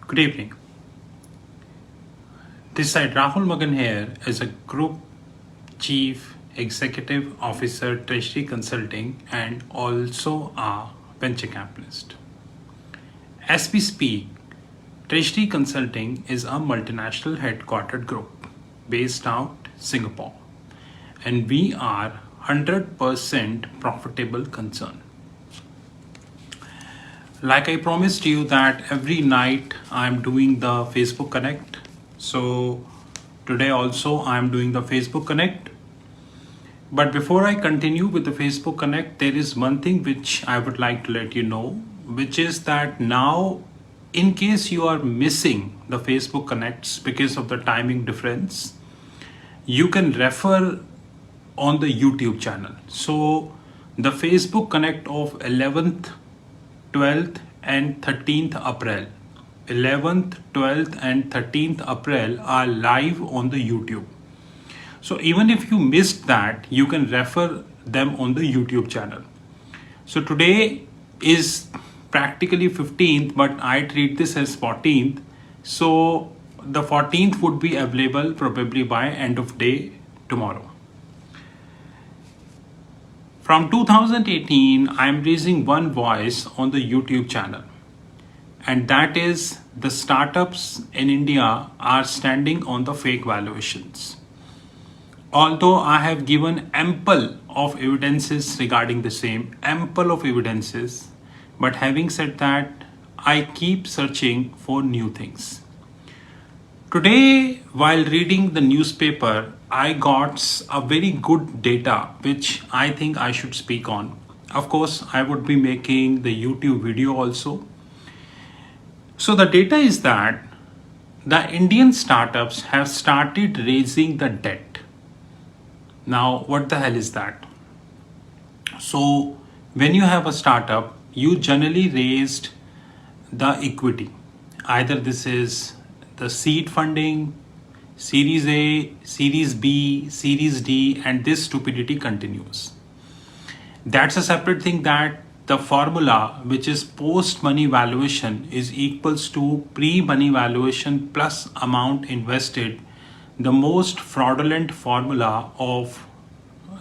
Good evening. This side Rahul Magan here is a Group Chief Executive Officer, Treasury Consulting, and also a venture capitalist. As we speak, Treasury Consulting is a multinational headquartered group based out Singapore, and we are 100% profitable concern. Like I promised you that every night I'm doing the Facebook Connect. So today also I'm doing the Facebook Connect. But before I continue with the Facebook Connect, there is one thing which I would like to let you know, which is that now, in case you are missing the Facebook Connects because of the timing difference, you can refer on the YouTube channel. So the Facebook Connect of 11th, 12th and 13th April. 11th, 12th and 13th April are live on the YouTube. So even if you missed that, you can refer them on the YouTube channel. So today is practically 15th, but I treat this as 14th. So the 14th would be available probably by end of day tomorrow. From 2018, I am raising one voice on the YouTube channel, and that is the startups in India are standing on the fake valuations. Although I have given ample of evidences regarding the same, ample of evidences, but having said that, I keep searching for new things. Today, while reading the newspaper, I got a very good data which I think I should speak on. Of course, I would be making the YouTube video also. So the data is that the Indian startups have started raising the debt. Now, what the hell is that? So when you have a startup, you generally raised the equity. Either this is the seed funding, Series A, Series B, Series D, and this stupidity continues. That's a separate thing, that the formula, which is post-money valuation, is equals to pre-money valuation plus amount invested, the most fraudulent formula of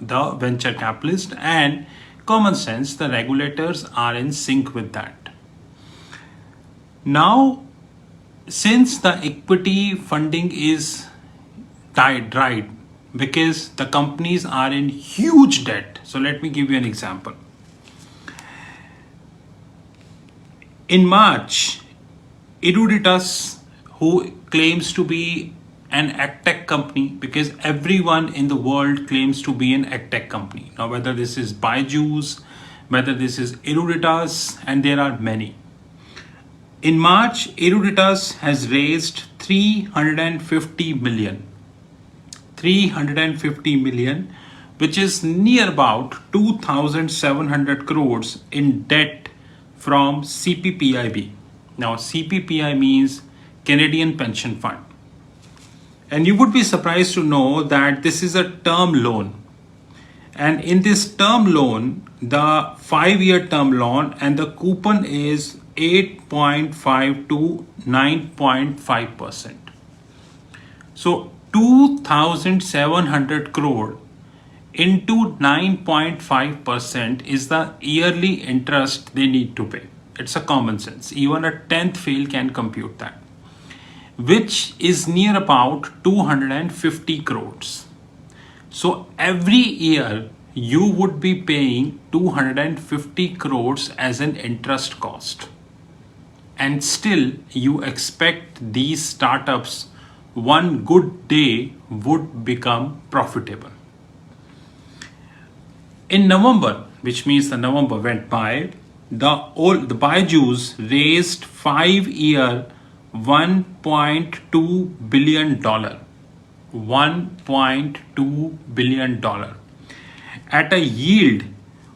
the venture capitalist, and common sense, the regulators are in sync with that. Now, since the equity funding is dried because the companies are in huge debt. So let me give you an example. In March, Eruditus, who claims to be an agtech company, because everyone in the world claims to be an agtech company. Now, whether this is Byju's, whether this is Eruditus, and there are many. In March, Eruditus has raised 350 million. 350 million, which is near about 2,700 crores in debt from CPPIB. Now, CPPI means Canadian Pension Fund. And you would be surprised to know that this is a term loan. And in this term loan, the 5-year term loan, and the coupon is 8.5 to 9.5%. So 2,700 crore into 9.5% is the yearly interest they need to pay. It's a common sense. Even a 10th fail can compute that, which is near about 250 crores. So every year you would be paying 250 crores as an interest cost. And still you expect these startups one good day would become profitable. In November, which means the November went by, the Byju's raised 5-year $1.2 billion. $1.2 billion at a yield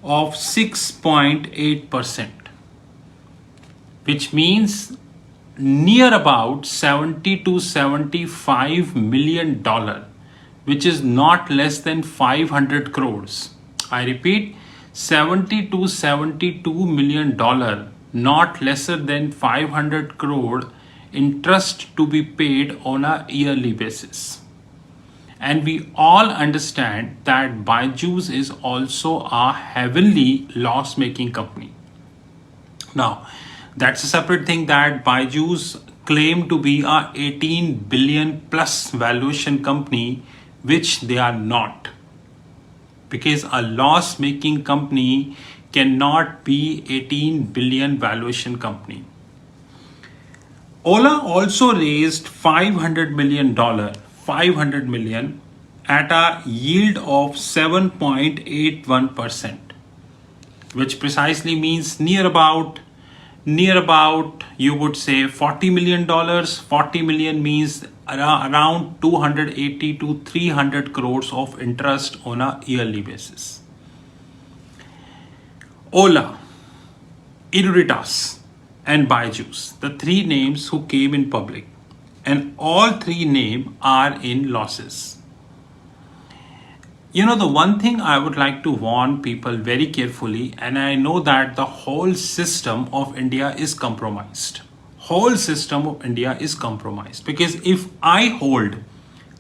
of 6.8%, which means near about 70 to 75 million dollar, which is not less than 500 crores. I repeat, 70 to 72 million dollar, not lesser than 500 crore, interest to be paid on a yearly basis. And we all understand that Byju's is also a heavily loss-making company. Now, that's a separate thing that Byju's claim to be a 18 billion plus valuation company, which they are not. Because a loss-making company cannot be 18 billion valuation company. Ola also raised $500 million, 500 million at a yield of 7.81%, which precisely means near about you would say $40 million. 40 million means around 280 to 300 crores of interest on a yearly basis. Ola, Inuritas and Byju's, the three names who came in public, and all three names are in losses. You know, the one thing I would like to warn people very carefully, and I know that the whole system of India is compromised. Whole system of India is compromised because if I hold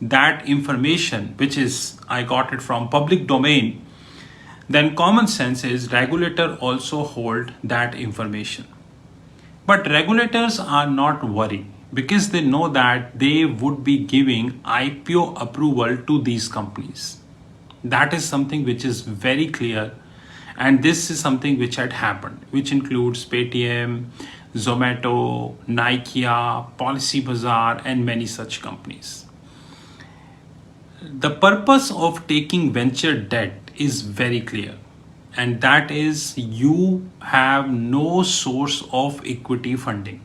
that information, which is I got it from public domain, then common sense is regulator also hold that information. But regulators are not worried because they know that they would be giving IPO approval to these companies. That is something which is very clear, and this is something which had happened, which includes Paytm, Zomato, Nikia, Policy Bazaar, and many such companies. The purpose of taking venture debt is very clear, and that is you have no source of equity funding.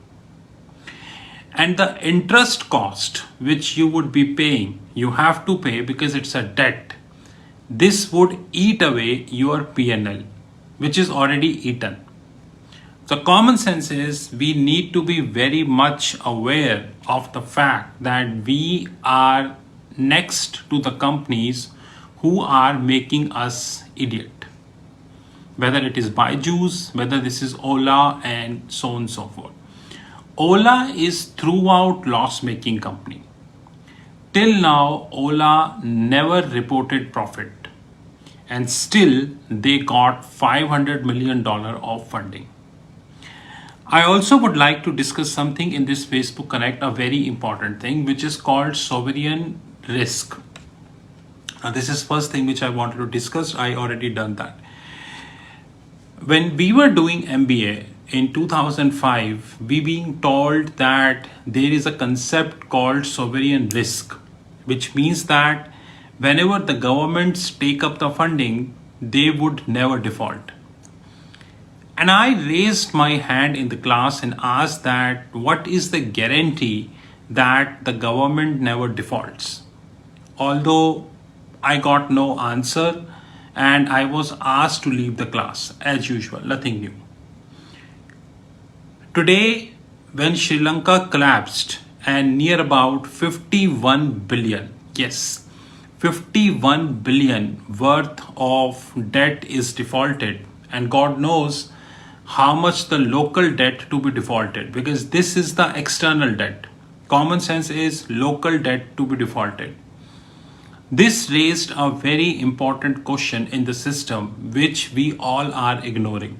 And the interest cost which you would be paying, you have to pay because it's a debt. This would eat away your P&L, which is already eaten. So common sense is we need to be very much aware of the fact that we are next to the companies who are making us idiot. Whether it is Byju's, whether this is Ola, and so on and so forth. Ola is throughout loss-making company. Till now, Ola never reported profit, and still they got $500 million of funding. I also would like to discuss something in this Facebook Connect, a very important thing, which is called sovereign risk. Now, this is first thing which I wanted to discuss. I already done that. When we were doing MBA in 2005, we being told that there is a concept called sovereign risk, which means that whenever the governments take up the funding, they would never default. And I raised my hand in the class and asked that what is the guarantee that the government never defaults? Although I got no answer and I was asked to leave the class as usual, nothing new. Today, when Sri Lanka collapsed and near about 51 billion, yes, 51 billion worth of debt is defaulted, and God knows how much the local debt to be defaulted, because this is the external debt. Common sense is local debt to be defaulted. This raised a very important question in the system which we all are ignoring.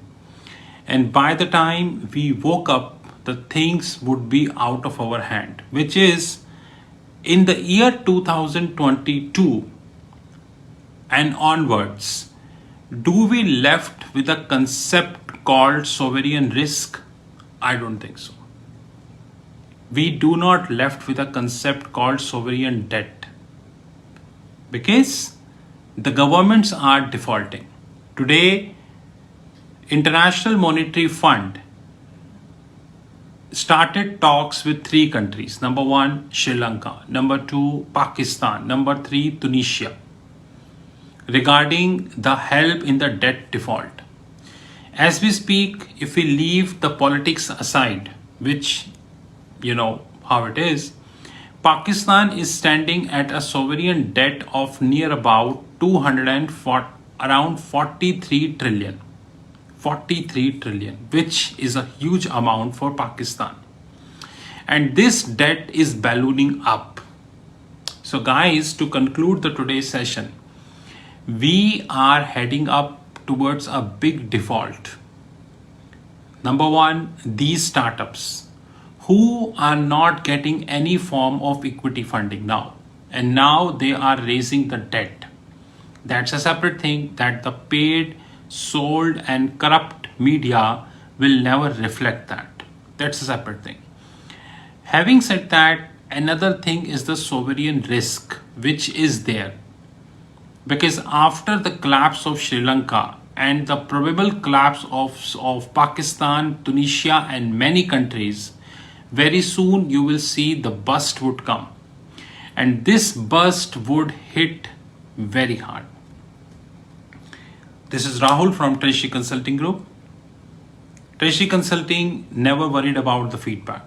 And by the time we woke up, the things would be out of our hand, which is in the year 2022 and onwards, do we left with a concept called sovereign risk? I don't think so. We do not left with a concept called sovereign debt because the governments are defaulting. Today, International Monetary Fund started talks with three countries. Number one, Sri Lanka. Number two, Pakistan. Number three, Tunisia, regarding the help in the debt default. As we speak, if we leave the politics aside, which you know how it is, Pakistan is standing at a sovereign debt of near about around 43 trillion. 43 trillion, which is a huge amount for Pakistan. And this debt is ballooning up. So guys, to conclude the today's session, we are heading up towards a big default. Number one, these startups who are not getting any form of equity funding now, and now they are raising the debt. That's a separate thing that the paid, sold, and corrupt media will never reflect that. That's a separate thing. Having said that, another thing is the sovereign risk, which is there. Because after the collapse of Sri Lanka and the probable collapse of Pakistan, Tunisia, and many countries, very soon you will see the bust would come. And this bust would hit very hard. This is Rahul from Treasury Consulting Group. Treasury Consulting never worried about the feedback.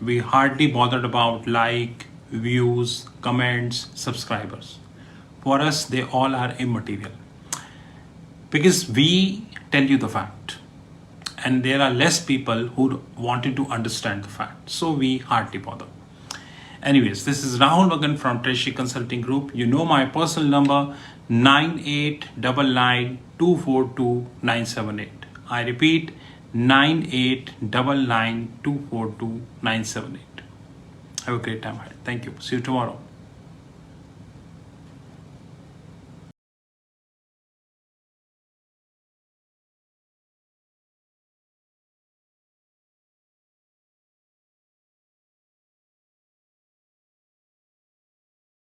We hardly bothered about like, views, comments, subscribers. For us, they all are immaterial. Because we tell you the fact. And there are less people who wanted to understand the fact. So we hardly bother. Anyways, this is Rahul Magan from Treasury Consulting Group. You know my personal number 9899242978. I repeat 9899242978. Have a great time ahead. Thank you. See you tomorrow.